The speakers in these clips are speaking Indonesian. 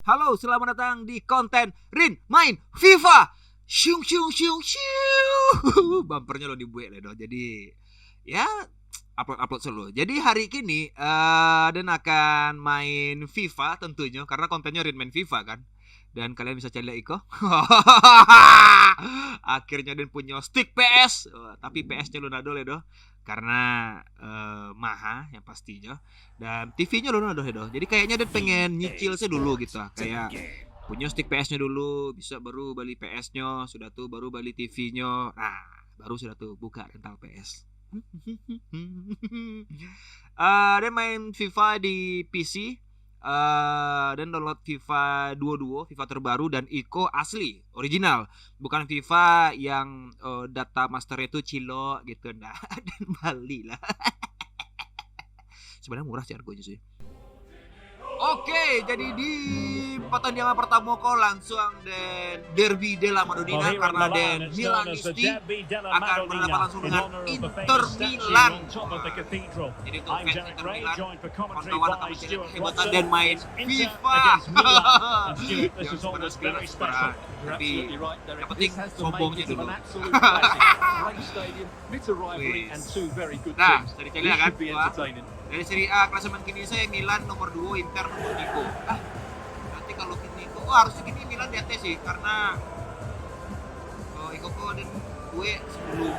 Halo, selamat datang di konten Rin main FIFA. Syung syung syung syung. Bumpernya lo dibuat dong. Jadi ya upload solo. Jadi hari ini Dan akan main FIFA tentunya karena kontennya Rin main FIFA kan. Dan kalian bisa cari Iko. Akhirnya Dan punya stick PS, tapi PS-nya Lunado doh. Karena maha yang pastinya. Dan TV-nya Lunado doh. Jadi kayaknya Dan pengen nyicil sih dulu gitu. Kayak punya stick PS-nya dulu, bisa baru beli PS-nya, sudah tuh baru beli TV-nya. Nah, baru sudah tuh buka rental PS. Dan main FIFA di PC. Dan download FIFA 22, FIFA terbaru dan Iko asli, original, bukan FIFA yang data master itu Cilo gitu, nah. Dan Bali lah. Sebenarnya murah sih harganya sih. Oke, jadi di pertandingan pertama kau langsung dan Derby della Madonnina karena dan Milanisti akan berhadapan langsung dengan Inter Milan. Jadi untuk fans Inter Milan, kawan-kawan akan mencari kehebatan dan main FIFA. Yang sebenarnya tapi yang penting sombongnya dulu. Nah, dari Celia kan, dari Serie A klasemen kini saya Milan nomor 2, Inter nomor 3. Nanti kalau kini harusnya kini Milan di atas sih karena Iko dan gue sebelum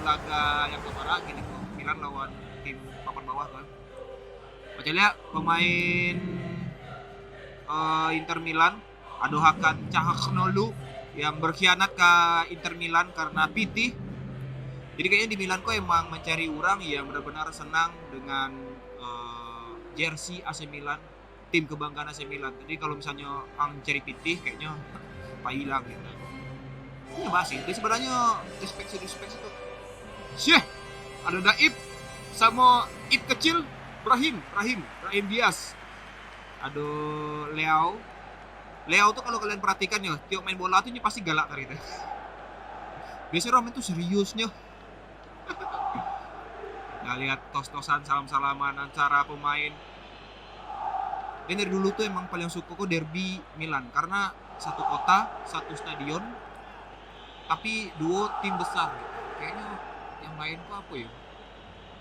laga yang kemarin gini kok Milan lawan tim papan bawah kan. Baca lihat pemain Inter Milan Adohakan Calhanoglu yang berkhianat ke Inter Milan karena pitih. Jadi kayaknya di Milan kok emang mencari orang yang benar-benar senang dengan jersey AC Milan, tim kebanggaan AC Milan. Jadi kalau misalnya mencari pitih kayaknya hilang gitu. Ini masih, jadi sebenarnya respect itu. Syeh, ada Daib sama Ip kecil, Brahim Diaz. Ada Leo tuh kalau kalian perhatikan ya, tiap main bola tuh pasti galak kali itu. Biasanya orang itu seriusnya. Nah, lihat tos-tosan salam-salaman antara pemain. Dan dari dulu tuh emang paling suka kok derby Milan karena satu kota, satu stadion, tapi dua tim besar gitu. Kayaknya yang lain tuh apa ya?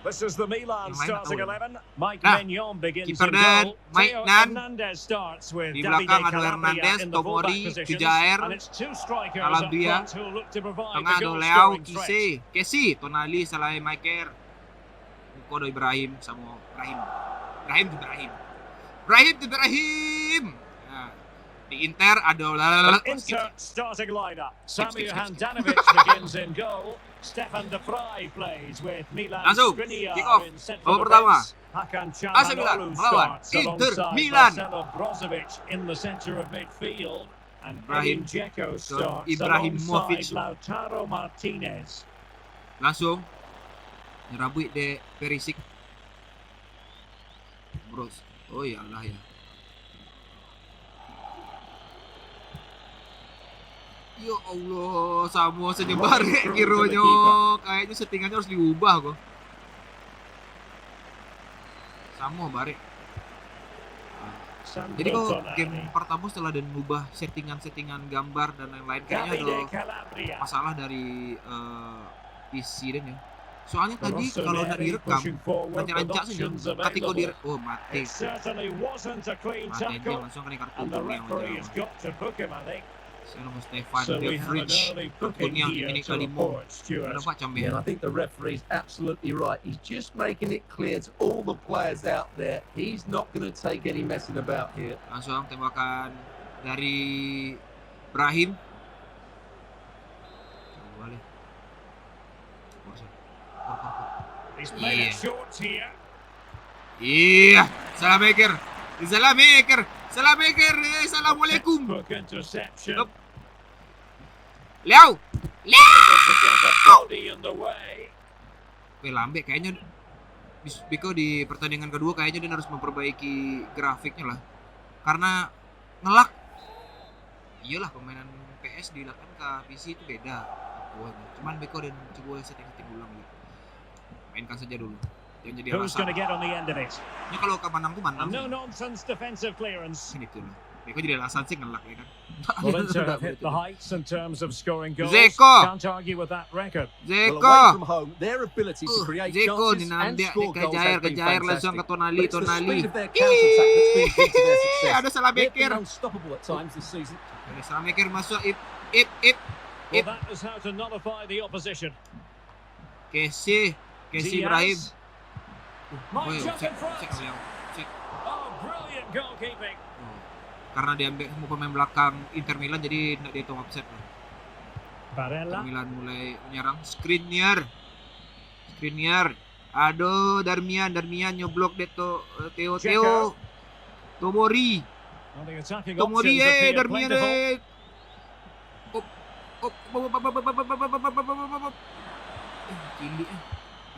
This is the Milan starting 11. Mike Nah, Maignan begins kiper in dan goal. Mike Theo Nan. Hernandez starts with Di Davide belakang ada Calabria Hernandez, in the fullback Tomori, positions. Pijaer, And it's two strikers up Calabria. front who look to provide Tengah the ada goal Leo, scoring threat. Kesi, Tonali, Salah Maker. Muko ada Ibrahim sama Ibrahim. Nah, di Inter ada Inter starting lineup. Samuel Handanovic begins in goal. Stefan de Vrij plays with Milan Langsung, Skriniar kick off. in central Babak pertama. defense. Hakan AC Milan Calhanoglu melawan starts Inter alongside Milan. Marcelo Brozovic in the center of midfield. And Ibrahim Edin Dzeko starts Ibrahimovic. alongside Lautaro Martinez. Langsung nyerabui de Perisic. Bros. Oh ya Allah ya. Ya Allah, Samuel senyebar kironya. Kayaknya settingannya harus diubah kok. Samuel bare. Jadi kok game pertama setelah dan mengubah settingan gambar dan lain-lain kayaknya ada masalah dari PC dan ya. Soalnya tadi kalau udah direkam rancak sih ketika mati dia langsung kena kartu kuning yang Selama Stefan De Vrij kartunya ini kali mau kenapa cambe. And I think the referee is absolutely right. He's just making it clear to all the players out there. He's not going to take any messing about here. Langsung tembakan dari Brahim. Balik. He's made it short here. Iya, Salamakers. Assalamualaikum. Book interception. Leo. Body in the way. Lambe kayaknya Biko di pertandingan kedua kayaknya dia harus memperbaiki grafiknya lah. Karena ngelak. Iyalah permainan PS dilakukan ke PC itu beda. Cuman Biko dan coba setting ulang gitu. Mainkan saja dulu. Yang jadi Who's rasa. going to get on the end of it? Ini kalau ke Manang tuh Manang. No nonsense defensive clearance. Ini tuh. Beko jadi alasan sih ngelak ya kan. Well, Inter have hit the heights in terms of scoring goals. Zeko. Can't argue with that record. Well, away Zeko. from home, their ability to create Zeko chances and dinandak score goals has been kejair langsung ke fantastic. Tonali. But it's the speed of their counter-attack that's been key to their success. Ada salah They've Beker. been unstoppable at times this season. Ada salah Beker masuk. Ip. Well, that is how to nullify the opposition. Kese Ibrahim. Diaz. Might jump in Cek front. Leo. Cek. Oh, brilliant goalkeeping. Oh. Karena diambil semua pemain belakang Inter Milan jadi tidak dihitung offset loh. Inter Barella. Milan mulai menyerang. Skriniar. Aduh, Darmian nyoblok deh Theo. Tomori. Well, the attacking Tomori options appear Darmian plentiful. Kili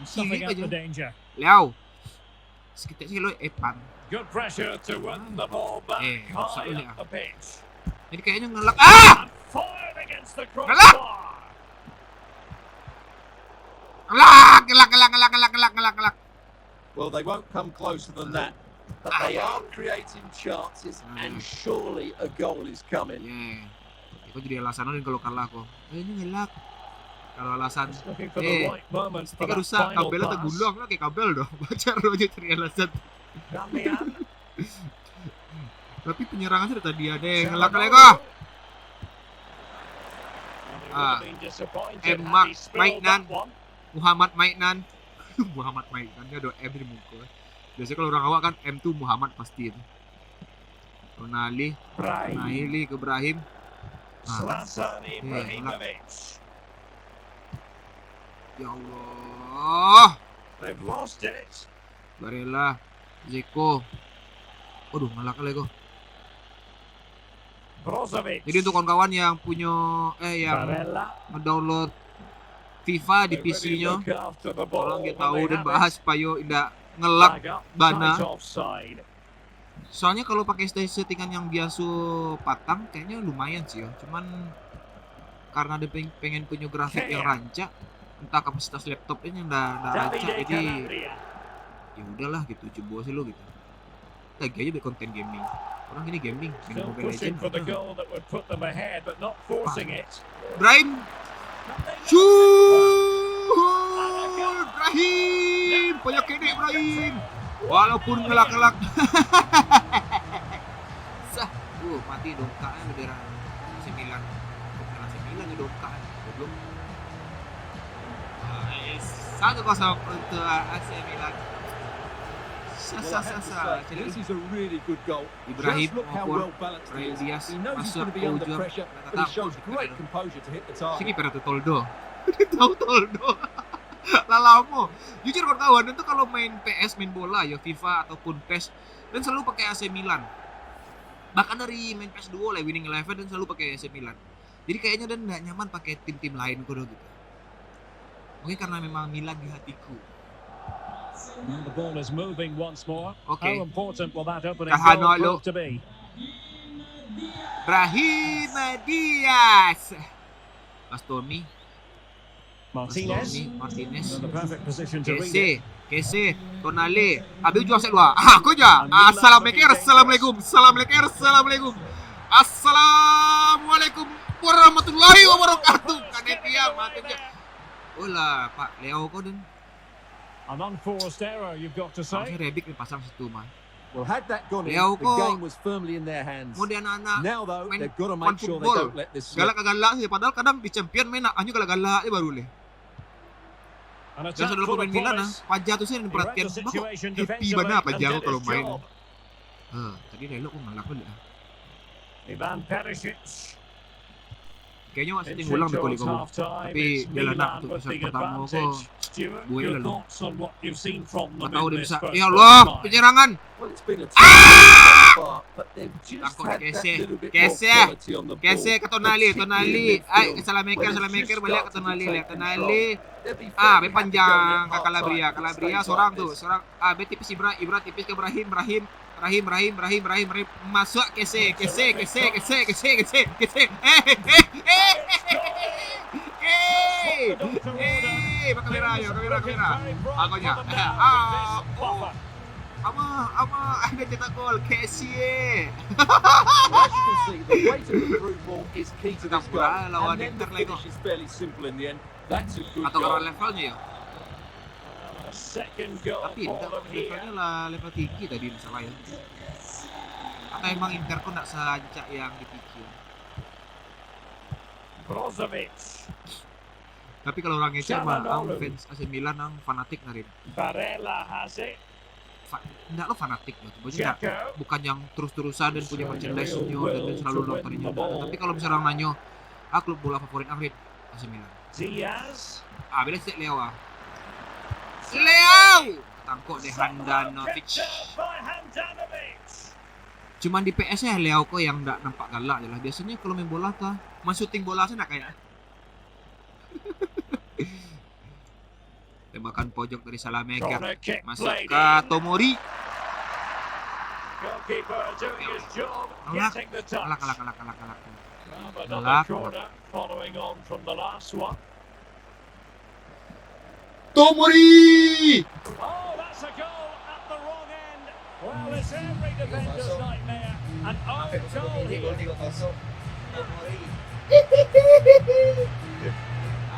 Stuffing out aja. the danger. Leo. Sekitar sih lo Epan. Good pressure to win the ball back rusak high ini, up the pitch. Ini kayaknya ngelak. Ah! And fired against the Gelak! crossbar. Ngelak. Well, they won't come closer than that. But they are creating chances, and surely a goal is coming. Yeah. Aku jadi alasan orang kalau kalah kok. Ini ngelak. Kalau alasan Just looking for the right moment for ketika that rusak final kabel atau pass. gulung lah kayak kabel dong. Baca aja cari alasan. Darmian. Tapi penyerangan sudah tadi ada yang ngelak Çalhanoğlu. lego. Well, he would Ah. have been disappointed had Emak he spilled Maignan. that one. Muhammad Maignan. Muhammad Maignan dia ada M di muka. Biasanya kalau orang awak kan M tuh Muhammad pasti itu. Tonali, Brahim. Naili ke Ibrahim. Zlatan Ibrahimovic. Ya Allah. They've lost it. Barella, Zeko. Waduh, ngelak lego. Brozovic. Jadi untuk kawan-kawan yang punya yang Barella. ngedownload FIFA di They really PC-nya, look after the ball tolong kita when tahu they dan have bahas it. supaya tidak ngelak. Flag up, Bana. tight offside. Soalnya kalau pakai settingan yang biasa patang kayaknya lumayan sih ya. Cuman karena dia pengen punya grafik yang rancak, entah kapasitas laptopnya yang udah rancak, Davide jadi Calabria. ya udahlah gitu, coba sih lo gitu. Lagi aja bikin konten gaming. Orang gini gaming, main Still Mobile pushing Legends. for the goal that would put them ahead, but not forcing it. Ibrahim, shoot! Ibrahim, banyak kene Ibrahim. Walaupun ngelak-ngelak. Sah, mati dongkaknya bendera AC Milan. Bukan AC Milan ya dongkak. Goblok. 1-0 untuk AC Milan. Well, I have to say, this is a really good goal. Ibrahim Just look how maupun well balanced Brahim he is. Diaz He knows he's masuk going to be under ujung. pressure, but he shows great composure to hit the Sini target. Peratu Toldo. Tahu Toldo. Lalamu. Jujur kawan-kawan itu kalau main PS, main bola ya FIFA ataupun PES dan selalu pakai AC Milan. Bahkan dari main PS Duo lah Winning Eleven dan selalu pakai AC Milan. Jadi kayaknya dan nggak nyaman pakai tim-tim lain kudo gitu. Mungkin karena memang Milan di hatiku. The ball is moving once more. Okay. How important will that opening Çalhanoğlu. goal prove to be? Brahim Diaz. Bastoni, Martinez. Martinez. In the perfect position to read it. Kese, Tonali, habis jual set luar. Aku aja. Assalamualaikum warahmatullahi wabarakatuh. Kanetia matinya. Olah, Pak Leo kau dan An unforced error, you've got to say. harusnya Rebic nih pasang situ mah. Well, had that gone in, Leo the kok game was firmly in their hands. Mau dia anak Now, though, main they've got to fun make sure they football. don't let this slip. galak-galak sih. Padahal kadang di champion main anjir galak-galak baru leh. An Dan attack saudara full pemain of Milan promise. Pajak tuh sih yang He read perhatian. the Kok situation happy defensively banget and Pajak did kalau his main. job. Tadi Lelo kok ngelak dulu ya. Ivan Perisic. Kayaknya masih It's tinggal ulang di towards Koliko. half-time. Tapi It's jalan Milan untuk with set the pertama kok. advantage. Stuart, Gue your lalu. thoughts on what you've seen from them Nggak tahu in dia this bisa. first Ya Allah, 45? penyerangan. Well, it's been a tough so far, but they've just Takut had that Kese. little bit more Kese. quality on the ball. Kese ke Tonali. particularly in Ay, midfield. salah maker When it's just balik ke started to Tonali. take Lihat Tonali. They'll be Be fairly happy panjang going ke at half-time Calabria. if it Calabria stays seorang like tuh. this. Seorang be tipis Ibra tipis ke Brahim. Masuk Kese. Kamera. Agonya. Ada cetak gol, Kessie. Well, as you can see, the weight of the through ball is key to this goal. Murah lawan And then the Inter Lego. finish is fairly simple in the end. That's a good Atau goal. orang levelnya ya? A second goal Tapi for enggak, them here. levelnya lah level tinggi tadi salah ya. Atau emang Inter kok enggak selancak yang dipikir. Brozovic. Tapi kalau orang ngecer mah, Calhanoglu. fans AC Milan ang fanatik narin. Barella has it. Enggak lo fanatik loh, maksudnya Jacko. bukan yang terus-terusan dan punya merchandise-nya dan selalu nontonin juga. Tapi kalau misalnya orang nanyo, klub bola favorit Afrit AC Milan. Diaz. Bila si Leo Leo! Tangkok deh Handanovic. Picked up by Handanovic. Cuman di PS ya Leo kok yang enggak nampak galak aja lah. Biasanya kalau main bola kah, shooting bola saya enggak kayak. Tembakan pojok dari Salamaker. Corner kick Masuk played ke in. Tomori. Goalkeeper doing his job, Alak, getting the touch. alak. Another Alak. corner following on from the last one. Tomori! Oh, that's a goal at the wrong end. Well, it's every defender's nightmare. An own goal here.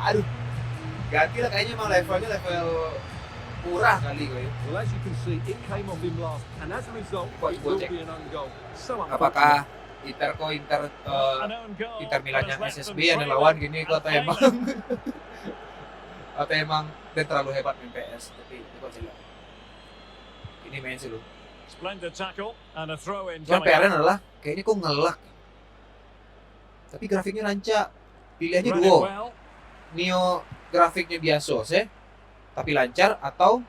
Aduh. Ganti lah kayaknya emang levelnya level murah kali gue. Well, as you can see, it came off him last, and as a result, it will be an own goal. So Apakah Inter An own goal. Inter Milannya has left SSB them yang lawan trailing gini and kok atau emang playing. atau emang dia terlalu hebat main PS, tapi itu kok sih. Ini main sih lu. Splendid tackle and a throw in. Yang PR adalah kayaknya kok ngelak. Tapi grafiknya lancak. Pilihannya duo. Well. Neo grafiknya biasa sih, tapi lancar atau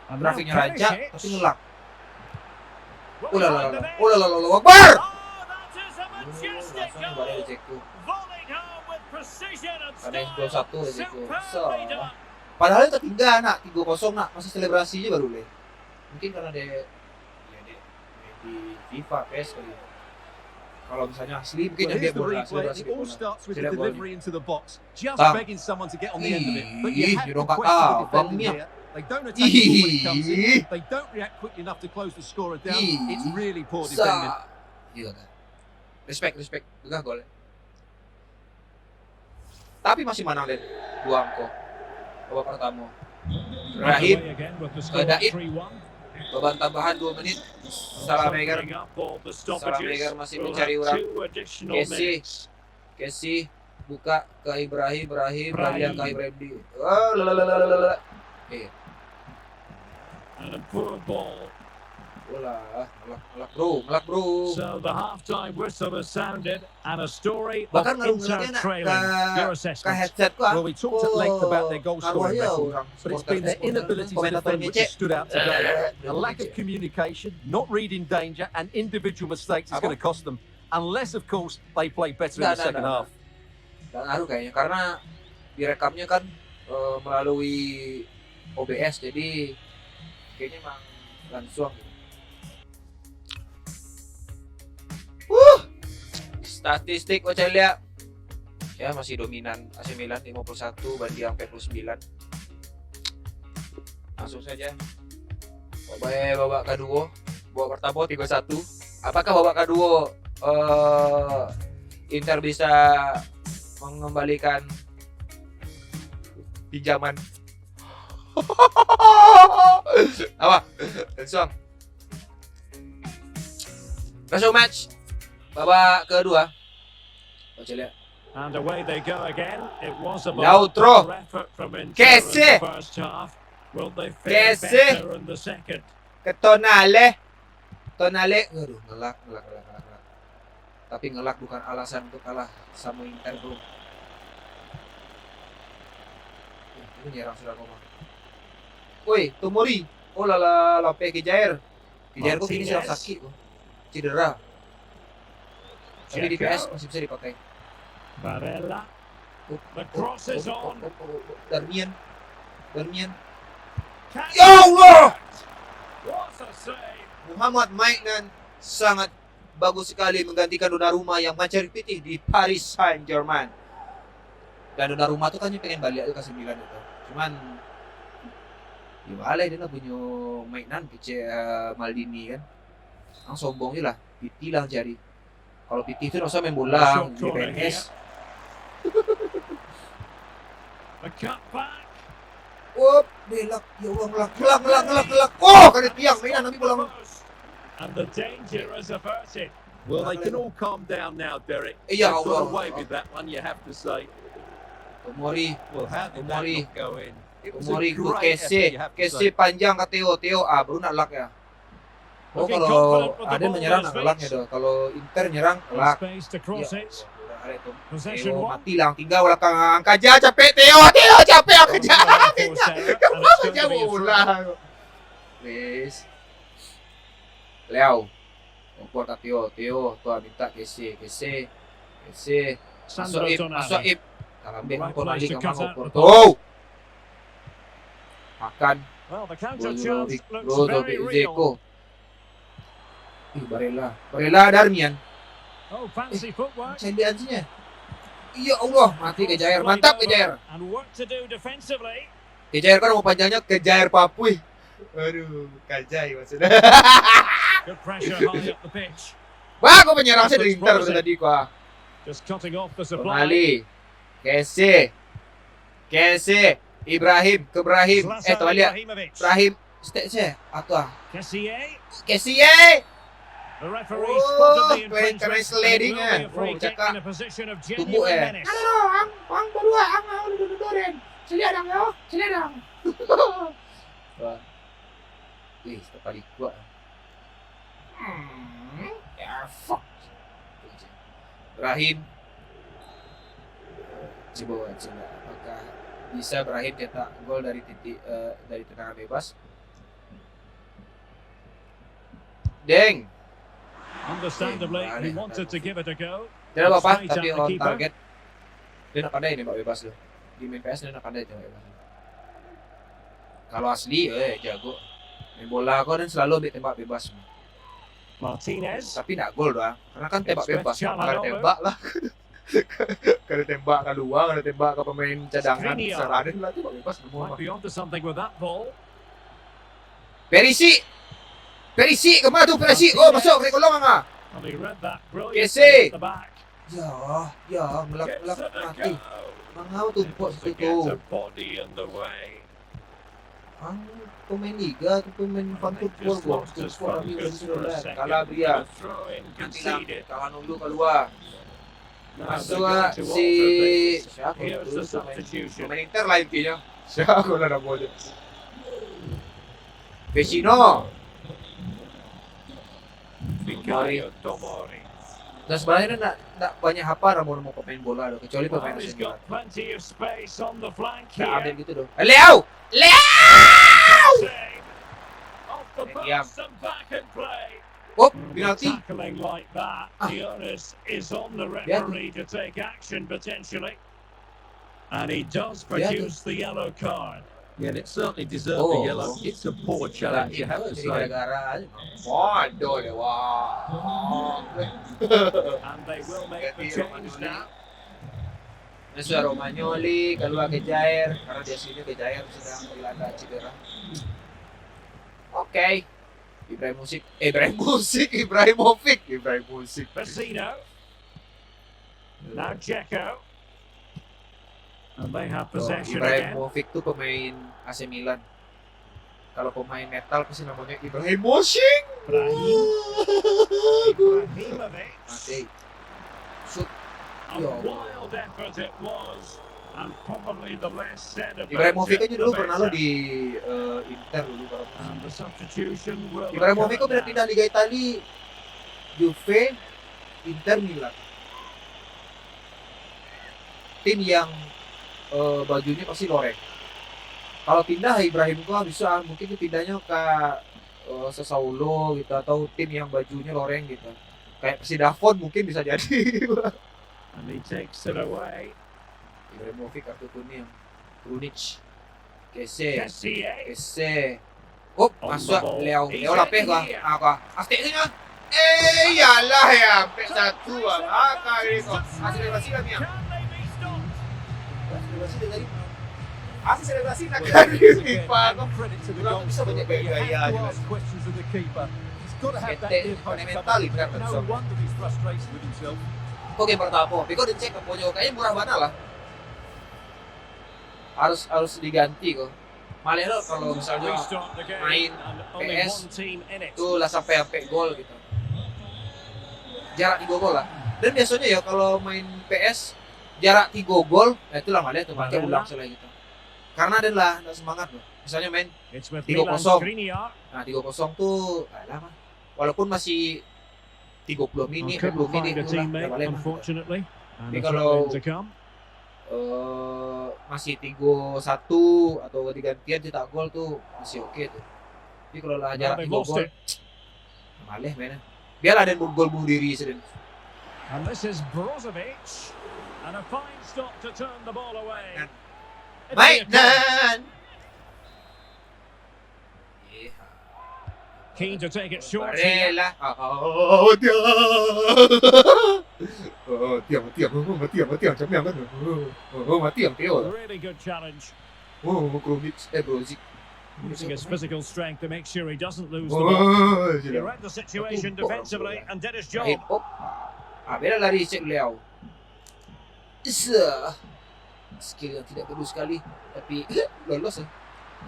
grafiknya lancak tapi ngelak. Ulala, Akbar! Oh, that is a majestic Langsung goal. dari Dzeko. Volleyed home with precision and Ada yang gol style. 1 dari Dzeko. Superbly done. Padahal itu tinggal nak 3-0 nak, masih selebrasinya baru le. Mungkin karena dia di FIFA PS kali. Kalau misalnya asli mungkin Well, yang dia here's the bola replay. selebrasi It all starts with the Sila golnya. delivery into the box, just Bang. begging someone to get on the end of it. But you Ih, have to you don't question the got- defending bangnya. here. They don't attack the ball when it comes in. Ih. They don't react quickly enough to close the scorer down. Ih. It's really poor defending. Iya kan. Respect. Juga gol. Tapi masih menang dan 2 angko. Babak pertama. Rahim, Away again with the score Daib. 3-1. babak tambahan 2 menit. Salamaker Summing up all the stoppages. Salamaker masih We'll mencari have orang. 2 additional Kessie. minutes. Kessie buka ke Ibrahim, Ibrahim. larian ke Ibrahim di. Oh, lalalala. And a poor ball. Bola, ngelak bro. So the half-time whistle has sounded and a story of Bahkan Inter ngelaknya trailing. Your ke assessment. headset ko ah. Well, we talked at length about their goal scoring Ngaruhnya record, orang but it's supporter been their supporter. inability to Komentator defend which ngecek. has stood out today. A lack of communication, not reading danger, and individual mistakes is Apa? going to cost them. Unless, of course, they play better in the second half. Nggak ngaruh kayaknya karena direkamnya kan melalui OBS jadi kayaknya emang langsung gitu. Statistik saya lihat ya masih dominan AC Milan 51 banding 49. Langsung saja babak kedua, babak pertama 3-1. Apakah babak kedua Inter bisa mengembalikan pinjaman? Apa? Langsung match babak kedua. Coba lihat. And away they go again. It was a Lautaro. better effort from Inter in Kessie. the first half. Will they fare Kessie. better in the second? Ke Tonale. Aduh, ngelak. Tapi ngelak bukan alasan untuk kalah sama Inter, bro. Ini nyerang sudah koma. Woi, Tomori. Oh lala, Lope Kijair kok ini sedang sakit, bro. Cedera. Tapi di PS masih bisa dipakai. Barella. The cross is on. Darmian. Can Ya Allah! What a save! Muhammad Maignan sangat bagus sekali menggantikan Donnarumma yang mencari pitih di Paris Saint-Germain. Dan Donnarumma tuh kan pengen balik ke 9 itu. Cuman Ya balai dia lah punya mainan kecil Maldini kan. Ang sombong je lah. PT lah cari. Kalau PT itu usah main bola, Short di corner PNS. The cut back. Oh, belak, ya Allah, ngelak. Oh, kali tiang mainan tapi bola. And the danger is averted. Well, they can all calm down now, Derek. Ya They've got Allah. away with that one, you have to say. Tomori, Well, how did that Tomori. not go in? It was a Tomori ku great effort, kese, you have to kese say. panjang ke Theo, baru nak lak ya. Oh, Looking kalau confident with the ada ball menyerang on his nak laknya feet. doh. Kalau Inter nyerang In lak. space to cross Ya. it. Ada tu. Possession Theo one. mati lang, tinggal belakang angka aja capek Theo capek angka aja. Kamu jauh ulah. Please. Leo. Ompor ke Theo, tuan minta kese. Sandro Masuk Tonali. Ip. Kalau ambil Right angkor place lagi to ke cut mana out Ompor. the Tuh. Makan. Well, the counter chance looks very Brozovic, real. Zeko. Barella Darmian. Oh, fancy footwork. Cendiansinya. Ya Allah, mati Kejair. Mantap Kejair. And work to do defensively. Kejair kan mau panjangnya Kejair Papui. Aduh, Kajai maksudnya. Good pressure high up the pitch. Wah, aku penyerang saya dari Inter tadi gua. Just cutting off the supply. Tonali. Kese. Ibrahim. Zlatan Tolia. Ibrahimovic. Ibrahim. Stage atau Kessié. Kessie. The referee Oh, spotted the keren infringement. sliding, And it will be a eh. free Oh, kick cakap. in a position of Tumbuk genuine menace. ang berdua dudurin. Seliadang yo, seliadang. Wah. Ih, sekali kuat. Ya fuck. Ibrahim. Coba apakah bisa Ibrahim cetak gol dari dari tendangan bebas? Deng. Understandably, he wanted to give it a go. Tidak apa-apa, Straight tapi at the on keeper. target. Dia nak pandai nembak bebas loh. Di main PS dia nak pandai tembak bebas. Kalau asli, jago. Main bola kau dan selalu ambil tembak bebas. Martinez. Tapi nak gol doang. Karena kan tembak It's bebas. Cristiano Kalau Ronaldo. tembak lah. Kalau tembak ke luar, kalau tembak ke pemain cadangan, Skriniar. serahin lah tembak bebas semua. Might be onto something with that ball. Perisi, kemana tu Perisi? Oh, masuk, kena kolong ah. And he read that Kessié. brilliantly at the back. Ya, melak Gets to the mati. go. Mangau tumpuk To situ get tu. a body in the way. Ang pemain liga tu pemain fan They football just gua. lost his Football kami focus for a second. Calabria. The throw-in Nanti lah conceded. kawan dulu keluar. Now Masuk they're ah, going to si alter things. siapa Here's dulu the pemain substitution. pemain Inter lain kayaknya. Siapa lah nama dia? Vecino. Mikael Tomori. Dan sebenarnya dia nak banyak hafal nama pemain bola doh, kecuali Well, pemain he's nasional. got plenty of space on the flank Tak ambil here. gitu doh. Leo. Save. Off the Yeah. post and back in play. Oh, With penalti. tackling like that, the onus is on the Yeah. referee to take action potentially. And he does Yeah. produce the yellow card. Yeah, it certainly deserved Oh. a yellow. It's a poor Lah, challenge, you have to jadi say. gara-gara bodoh deh, wah. And they will make the Ganti change Romagnoli. now. Masuk Romagnoli, keluar ke Jair karena di sini ke Jair sedang dilanda cedera. Oke. Ibrahimovic. Vecino. Now Dzeko. And they have possession again. Ibrahimovic tuh pemain AC Milan. Kalau pemain metal pasti namanya Ibrahimovic. Ibrahimovic. Mati. Shoot. A wild effort it was. And probably the less said about Ibrahimovic it, aja dulu the pernah lo better. di Inter dulu kalau And the substitution will Ibrahimovic occur kok udah now. pindah Liga Italia, Juve, Inter Milan. Tim yang bajunya pasti loreng. Kalau pindah Ibrahim gua bisa mungkin dia pindahnya ke Sassuolo gitu atau tim yang bajunya loreng gitu. Kayak Persidafon mungkin bisa jadi. And he takes it away. Ibrahimovic kartu kuning. Krunic. Kese. Kessié. Oh, On masuk the ball. Leo. He's Leo lapis in gua. here. Apa? Astik sini. Yalah ya, sampai satu ah. Akak ini kok. Hasil bebas lah Mia. Can they be stopped? Hasil bebas tadi. Asli selebrasi nak Well, kan di again, FIFA kok. and credit to the Kurang bisa banyak goalkeeper, but you gaya-gaya have to juga. ask questions of the keeper. He's got to have that Ente, near post mental cover. itu kan, No Sob. wonder he's frustrated with himself. Kok game pertama? Biko dicek ke pojok kayaknya murah banget lah. Harus diganti kok. Malah lo kalau misalnya Restart the game main and only PS, one team in it. itu lah sampai gol gitu. Jarak 3 gol lah. Dan biasanya ya kalau main PS jarak 3 gol, nah itulah malah tuh pakai ulang setelah gitu. Karena ada lah ada semangat loh. Misalnya main It's with 3-0. Milan Skriniar. nah 3-0 tuh lama. Walaupun masih 30 menit, Couldn't 40 menit find a itu lah. teammate, Udah balik. unfortunately. And Tapi a kalau- throw-in to come. Masih 3-1 atau ganti-gantian cetak gol tuh masih oke tuh. Tapi kalau lah Now jarak they've 3 lost gol, it. maleh mainnya. Biarlah ada gol bunuh diri sedang. And this is Brozovic. And a fine stop to turn the ball away. Mainan. It'll be a corner. Keen to take it short here. Varela. Really good challenge. Brozic. Using his physical strength to make sure he doesn't lose the ball. He read the situation defensively and did his job. Hip hop. Beda lari cek Leo. Skill yang tidak perlu sekali, tapi lolos.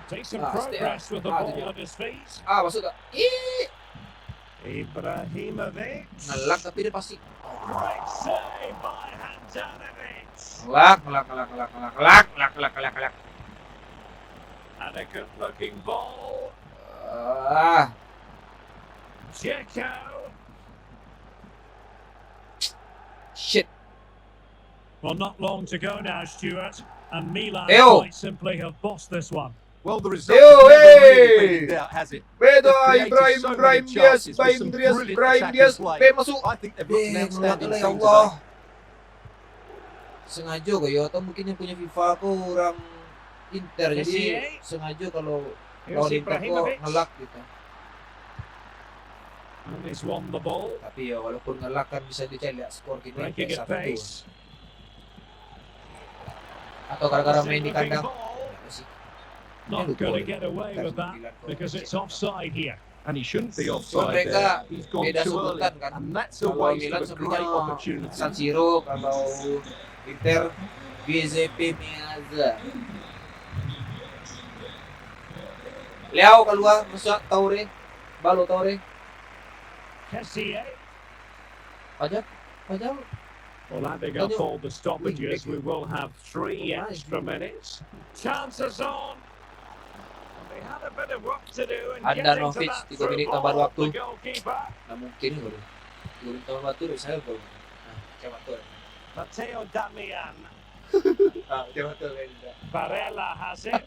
Takes some Ah, stay progress up. with the Ah, ball dia. at his feet. Masuk tak? Ibrahimovic. Ngelak tapi dia pasti. Great save by Handanovic. Ngelak. And a good looking ball. Dzeko. Shit. Well, not long to go now, Stuart. And Milan Ew. quite simply have bossed this one. Well, the result Yo, has never really hey! been in doubt, has it? Bedo They've created so many chances with some brilliant attacking play. masuk. I think they've looked an outstanding Ya team Allah. today. Sengaja kaya atau mungkin yang punya FIFA aku orang Inter jadi SCA. sengaja kalau Here's lawan Inter kok Ibrahimovic. ngelak gitu. And he's won the ball. Tapi ya walaupun ngelak kan bisa dicek lihat skor kita Breaking kayak at 1-2. pace. Atau gara-gara main di Looking kandang. ball. Apa sih? Not Ini going to gol. get away with that because it's offside here. And he shouldn't be So offside mereka there. He's gone beda too early. sebutan kan. And that's a Kalau waste Milan of a sebutnya great opportunity. San Siro, kalau Inter Giuseppe Meazza. Leo keluar masuk Taure. Balo Taure. Kessié. Pajak. Well, adding up all the stoppages, we will have 3 extra minutes. Chances on. They had a bit of work to do in getting to Handanovic, that 3 through menit ball. tambah waktu. The goalkeeper, Nah mungkin gol. Gol tahun batu dari saya gol. Nah, coba tuh. Matteo Damian. Coba tuh kayaknya. Barella has it.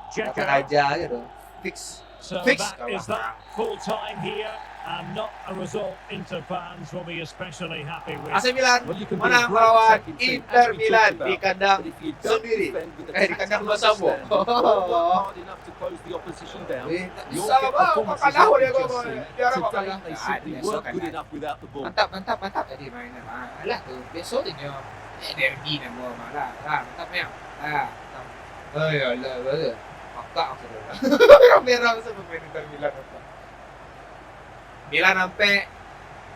Kata Dzeko. aja gitu. Fix. So Fix, that is kawan. that full time here, and not a result Inter fans will be especially happy with. AC Milan Well, you can be a menang great melawan attacking team, Inter as we Milan talked di about. kandang But if you don't sendiri. defend with the Di kandang tactical Masabo. understanding, don't work hard enough to close the opposition down, you'll Bisa get bang, performances makan tahu like dia we've just gol. seen. Biar apa Today, kalah? they simply besok weren't kan. good enough without the ball. Mantap jadi mainnya. Alah tuh, besok tinggal derby na mo malah. Mantapnya. Mantap. Ay, ala, ala. Paka ako. Merah sa pemain Inter Milan apa. Milan sampai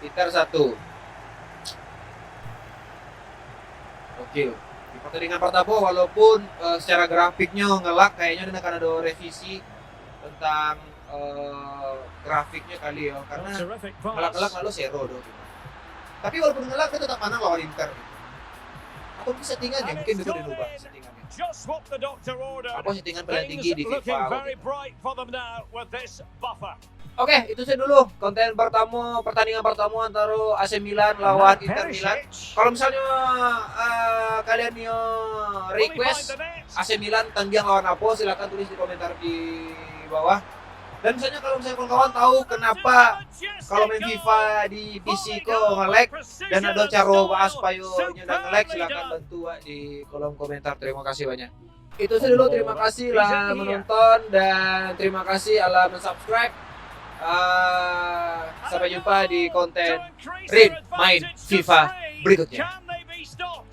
Inter 1. Oke. Di pertandingan pertama walaupun secara grafiknya ngelak kayaknya dan akan ada revisi tentang grafiknya kali ya karena Terrific ngelak-ngelak pass. lalu zero dong. Tapi walaupun ngelak dia tetap menang lawan Inter. Atau mungkin settingannya mungkin bisa dirubah settingannya. Just what the doctor ordered. Apa settingan paling tinggi Things di looking FIFA? very bright for them now with this buffer. Oke, itu saya dulu konten pertandingan pertama antara AC Milan lawan Inter Milan. Kalau misalnya kalian request AC Milan tanding lawan apa, silakan tulis di komentar di bawah. Dan misalnya kalau misalnya kawan-kawan tahu kenapa kalau main FIFA di PC kok nge-lag dan ada cara bahas supaya nyedang nge-lag, silakan bantu di kolom komentar. Terima kasih banyak. Itu saja dulu, terima kasih lah menonton dan terima kasih ala mensubscribe. Sampai jumpa di konten Rin Main FIFA berikutnya. Can they be stopped?